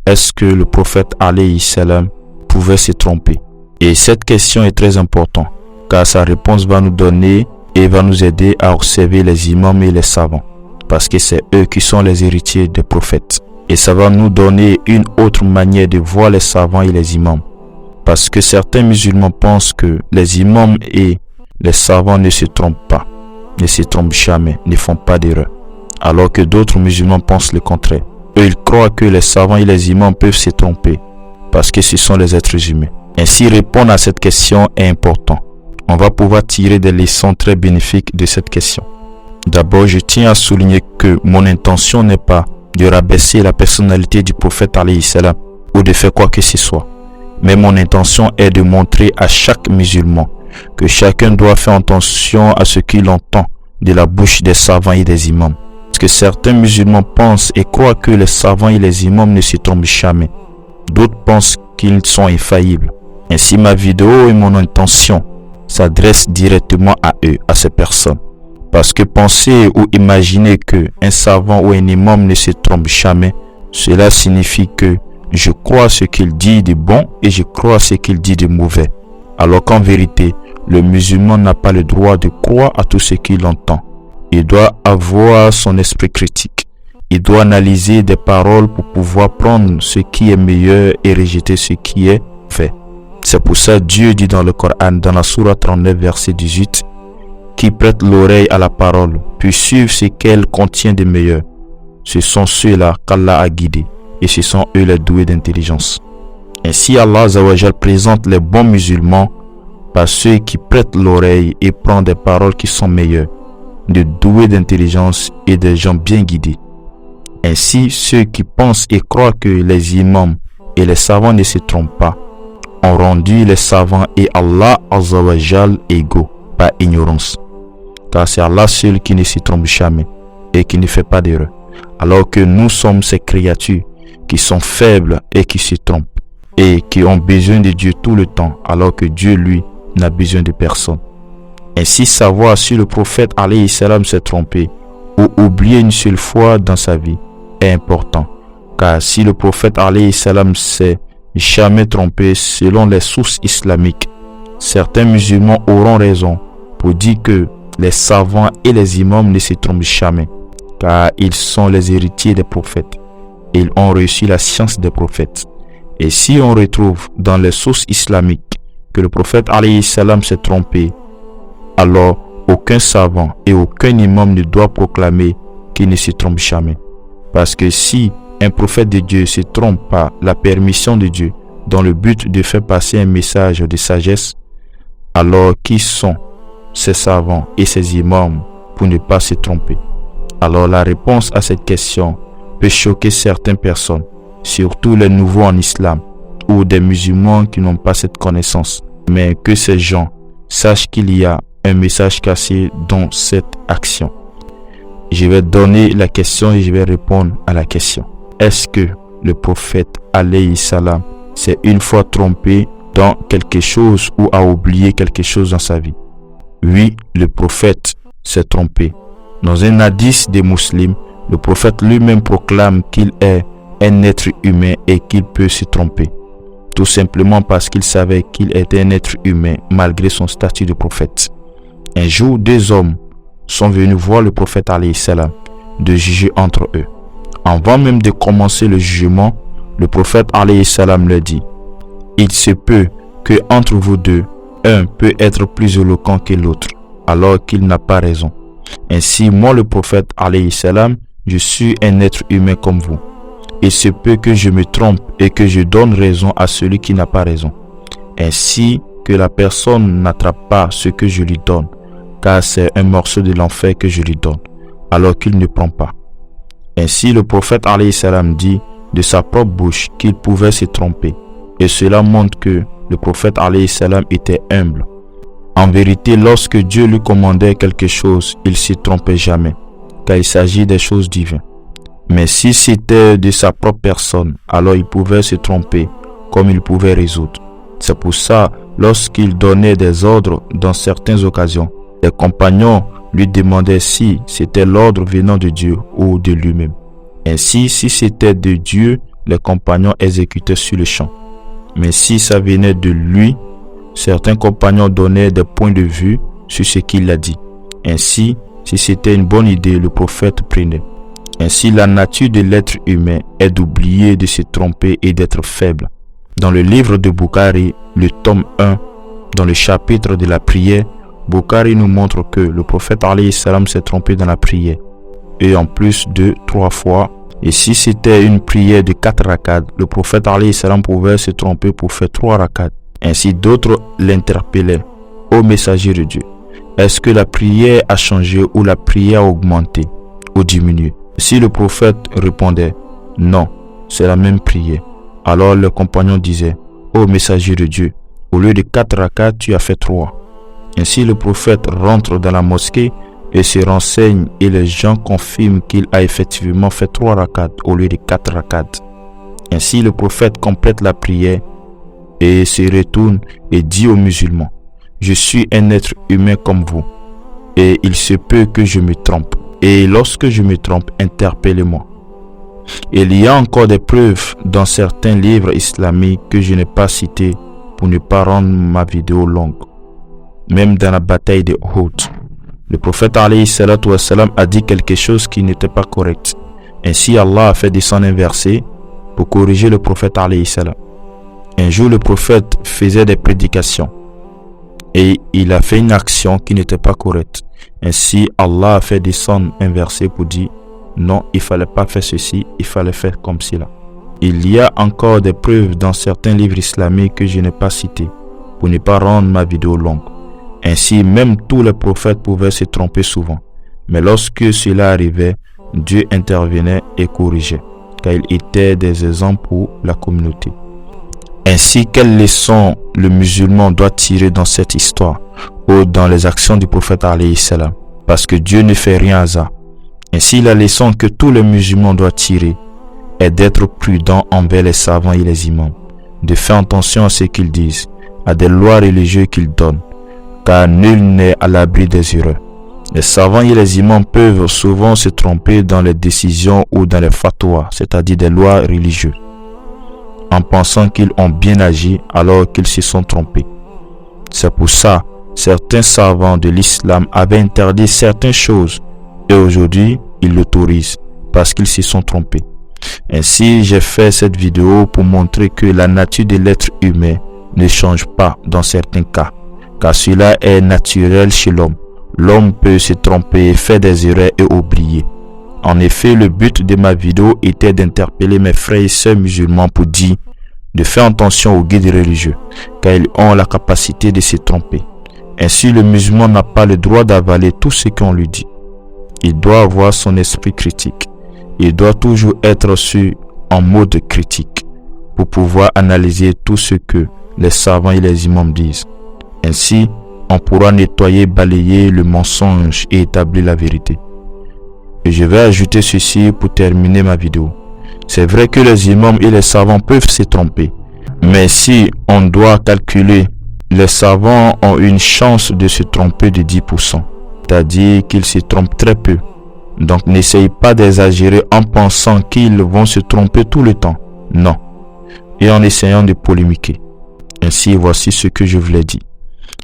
est-ce que le prophète alayhi salam pouvait se tromper? Et cette question est très importante, car sa réponse va nous donner et va nous aider à observer les imams et les savants, parce que c'est eux qui sont les héritiers des prophètes. Et ça va nous donner une autre manière de voir les savants et les imams, parce que certains musulmans pensent que les imams et les savants ne se trompent pas, ne se trompent jamais, ne font pas d'erreur, alors que d'autres musulmans pensent le contraire. Eux, ils croient que les savants et les imams peuvent se tromper, parce que ce sont les êtres humains. Ainsi, répondre à cette question est important. On va pouvoir tirer des leçons très bénéfiques de cette question. D'abord, je tiens à souligner que mon intention n'est pas de rabaisser la personnalité du prophète alayhi salam ou de faire quoi que ce soit. Mais mon intention est de montrer à chaque musulman que chacun doit faire attention à ce qu'il entend de la bouche des savants et des imams. Parce que certains musulmans pensent et croient que les savants et les imams ne se trompent jamais. D'autres pensent qu'ils sont infaillibles. Ainsi, ma vidéo et mon intention s'adressent directement à eux, à ces personnes. Parce que penser ou imaginer qu'un savant ou un imam ne se trompe jamais, cela signifie que je crois à ce qu'il dit de bon et je crois à ce qu'il dit de mauvais. Alors qu'en vérité, le musulman n'a pas le droit de croire à tout ce qu'il entend. Il doit avoir son esprit critique. Il doit analyser des paroles pour pouvoir prendre ce qui est meilleur et rejeter ce qui est fait. C'est pour ça que Dieu dit dans le Coran, dans la sourate 39, verset 18, qui prêtent l'oreille à la parole, puis suivent ce qu'elle contient de meilleur. Ce sont ceux-là qu'Allah a guidés, et ce sont eux les doués d'intelligence. Ainsi, Allah Azawajal présente les bons musulmans par ceux qui prêtent l'oreille et prennent des paroles qui sont meilleures, de doués d'intelligence et des gens bien guidés. Ainsi, ceux qui pensent et croient que les imams et les savants ne se trompent pas, ont rendu les savants et Allah Azawajal égaux par ignorance. Car c'est Allah seul qui ne se trompe jamais et qui ne fait pas d'erreur. Alors que nous sommes ces créatures qui sont faibles et qui se trompent et qui ont besoin de Dieu tout le temps, alors que Dieu, lui, n'a besoin de personne. Ainsi, savoir si le prophète alayhi salam s'est trompé ou oublié une seule fois dans sa vie est important. Car si le prophète alayhi salam s'est jamais trompé selon les sources islamiques, certains musulmans auront raison pour dire que les savants et les imams ne se trompent jamais, car ils sont les héritiers des prophètes. Ils ont reçu la science des prophètes. Et si on retrouve dans les sources islamiques que le prophète alayhi salam s'est trompé, alors aucun savant et aucun imam ne doit proclamer qu'il ne se trompe jamais. Parce que si un prophète de Dieu se trompe par la permission de Dieu dans le but de faire passer un message de sagesse, alors qui sont ces savants et ces imams pour ne pas se tromper? Alors la réponse à cette question peut choquer certaines personnes, surtout les nouveaux en islam ou des musulmans qui n'ont pas cette connaissance. Mais que ces gens sachent qu'il y a un message caché dans cette action. Je vais donner la question et je vais répondre à la question. Est-ce que le prophète alayhi salam s'est une fois trompé dans quelque chose ou a oublié quelque chose dans sa vie? Oui, le prophète s'est trompé. Dans un hadith des musulmans, le prophète lui-même proclame qu'il est un être humain et qu'il peut se tromper. Tout simplement parce qu'il savait qu'il était un être humain malgré son statut de prophète. Un jour, deux hommes sont venus voir le prophète alayhi salam de juger entre eux. Avant même de commencer le jugement, le prophète alayhi salam leur dit: il se peut que entre vous deux, un peut être plus éloquent que l'autre, alors qu'il n'a pas raison. Ainsi, moi le prophète alayhi salam, je suis un être humain comme vous. Il se peut que je me trompe et que je donne raison à celui qui n'a pas raison. Ainsi que la personne n'attrape pas ce que je lui donne, car c'est un morceau de l'enfer que je lui donne, alors qu'il ne prend pas. Ainsi le prophète alayhi salam dit de sa propre bouche qu'il pouvait se tromper. Et cela montre que le prophète alayhi salam était humble. En vérité, lorsque Dieu lui commandait quelque chose, il ne se trompait jamais, car il s'agit des choses divines. Mais si c'était de sa propre personne, alors il pouvait se tromper, comme il pouvait résoudre. C'est pour ça, lorsqu'il donnait des ordres dans certaines occasions, les compagnons lui demandaient si c'était l'ordre venant de Dieu ou de lui-même. Ainsi, si c'était de Dieu, les compagnons exécutaient sur le champ. Mais si ça venait de lui, certains compagnons donnaient des points de vue sur ce qu'il a dit. Ainsi, si c'était une bonne idée, le prophète prenait. Ainsi, la nature de l'être humain est d'oublier, de se tromper et d'être faible. Dans le livre de Bukhari, le tome 1, dans le chapitre de la prière, Bukhari nous montre que le prophète alayhi salam s'est trompé dans la prière. Et en plus de 3 fois. Et si c'était une prière de 4 rakats, le prophète alayhi salam pouvait se tromper pour faire 3 rakats. Ainsi d'autres l'interpellaient. Ô messager de Dieu, est-ce que la prière a changé ou la prière a augmenté ou diminué? Si le prophète répondait non, c'est la même prière, alors le compagnon disait, ô messager de Dieu, au lieu de 4 rakats, tu as fait 3. Ainsi le prophète rentre dans la mosquée et se renseigne et les gens confirment qu'il a effectivement fait 3 rakats au lieu de 4 rakats. Ainsi le prophète complète la prière et se retourne et dit aux musulmans, je suis un être humain comme vous et il se peut que je me trompe. Et lorsque je me trompe, interpellez-moi. Il y a encore des preuves dans certains livres islamiques que je n'ai pas cités pour ne pas rendre ma vidéo longue. Même dans la bataille de Uhud, le prophète alayhi salatu wassalam a dit quelque chose qui n'était pas correct. Ainsi Allah a fait descendre un verset pour corriger le prophète alayhi salam. Un jour le prophète faisait des prédications et il a fait une action qui n'était pas correcte. Ainsi Allah a fait descendre un verset pour dire non, il fallait pas faire ceci, il fallait faire comme cela. Il y a encore des preuves dans certains livres islamiques que je n'ai pas cités pour ne pas rendre ma vidéo longue. Ainsi, même tous les prophètes pouvaient se tromper souvent. Mais lorsque cela arrivait, Dieu intervenait et corrigeait, car il était des exemples pour la communauté. Ainsi, quelle leçon le musulman doit tirer dans cette histoire ou dans les actions du prophète alayhi salam? Parce que Dieu ne fait rien hasard. Ainsi, la leçon que tous les musulmans doivent tirer est d'être prudent envers les savants et les imams, de faire attention à ce qu'ils disent, à des lois religieuses qu'ils donnent, car nul n'est à l'abri des erreurs. Les savants et les imams peuvent souvent se tromper dans les décisions ou dans les fatwas, c'est-à-dire des lois religieuses, en pensant qu'ils ont bien agi alors qu'ils se sont trompés. C'est pour ça, certains savants de l'islam avaient interdit certaines choses et aujourd'hui, ils l'autorisent parce qu'ils se sont trompés. Ainsi, j'ai fait cette vidéo pour montrer que la nature de l'être humain ne change pas dans certains cas, car cela est naturel chez l'homme. L'homme peut se tromper, faire des erreurs et oublier. En effet, le but de ma vidéo était d'interpeller mes frères et sœurs musulmans pour dire de faire attention aux guides religieux, car ils ont la capacité de se tromper. Ainsi, le musulman n'a pas le droit d'avaler tout ce qu'on lui dit. Il doit avoir son esprit critique. Il doit toujours être en mode critique pour pouvoir analyser tout ce que les savants et les imams disent. Ainsi, on pourra nettoyer, balayer le mensonge et établir la vérité. Et je vais ajouter ceci pour terminer ma vidéo. C'est vrai que les imams et les savants peuvent se tromper. Mais si on doit calculer, les savants ont une chance de se tromper de 10%. C'est-à-dire qu'ils se trompent très peu. Donc n'essayez pas d'exagérer en pensant qu'ils vont se tromper tout le temps. Non. Et en essayant de polémiquer. Ainsi, voici ce que je vous l'ai dit.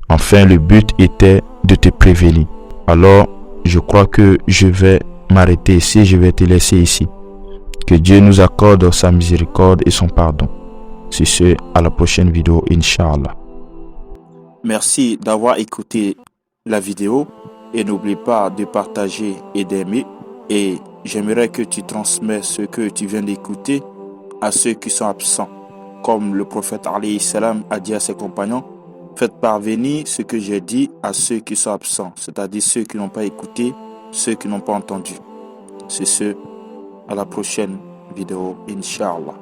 Enfin, le but était de te prévenir. Alors, je crois que je vais m'arrêter ici. Je vais te laisser ici. Que Dieu nous accorde sa miséricorde et son pardon. C'est ce, à la prochaine vidéo, Inch'Allah. Merci d'avoir écouté la vidéo. Et n'oublie pas de partager et d'aimer. Et j'aimerais que tu transmets ce que tu viens d'écouter à ceux qui sont absents. Comme le prophète alayhi salam a dit à ses compagnons, faites parvenir ce que j'ai dit à ceux qui sont absents. C'est-à-dire ceux qui n'ont pas écouté, ceux qui n'ont pas entendu. C'est ce, à la prochaine vidéo, Inch'Allah.